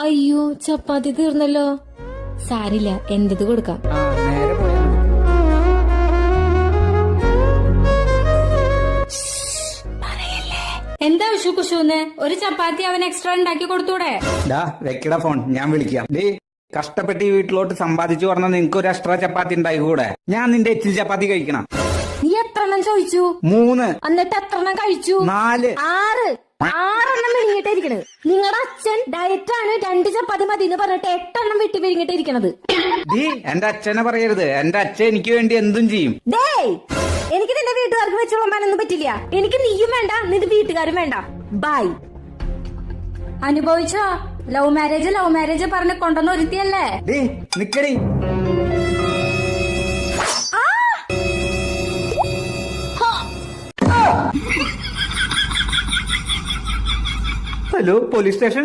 അയ്യോ ചപ്പാത്തി തീർന്നല്ലോ. സാരില്ല, എന്റത് കൊടുക്കാം. നേരെ പോയാ എന്താ വിഷു കുഷുന്ന്? ഒരു ചപ്പാത്തി അവൻ എക്സ്ട്രാ ഉണ്ടാക്കി കൊടുത്തൂടെ? വെക്കട ഫോൺ, ഞാൻ വിളിക്കാം. കഷ്ടപ്പെട്ട് ഈ വീട്ടിലോട്ട് സമ്പാദിച്ചു പറഞ്ഞ നിനക്ക് ഒരു എക്സ്ട്രാ ചപ്പാത്തി ഉണ്ടായിക്കൂടെ? ഞാൻ നിന്റെ എച്ചിൽ ചപ്പാത്തി കഴിക്കണം. നീ എത്രണ്ണം ചോദിച്ചു? 3. എന്നിട്ട് എത്രണ്ണം കഴിച്ചു? 4. 6 വിഴുങ്ങിട്ടിരിക്കണത്. നിങ്ങളുടെ അച്ഛൻ ഡയറ്റാണ്, 2 ചപ്പാത്തി മതി എന്ന് പറഞ്ഞിട്ട് 8 എണ്ണം വിട്ട് വിഴുങ്ങിട്ടിരിക്കണത്. എന്റെ അച്ഛനെ പറയരുത്. എന്റെ അച്ഛൻ എനിക്ക് വേണ്ടി എന്തും ചെയ്യും. എനിക്ക് നിന്റെ വീട്ടുകാർക്ക് വെച്ചോളാനൊന്നും പറ്റില്ല. എനിക്ക് നീയും വേണ്ട, നിന്റെ വീട്ടുകാരും വേണ്ട. ബൈ. അനുഭവിച്ചോ? ലവ് മാരേജ് പറഞ്ഞ് കൊണ്ടുവന്ന് ഒരുത്തിയല്ലേ? നിക്കടി. Hello, police station.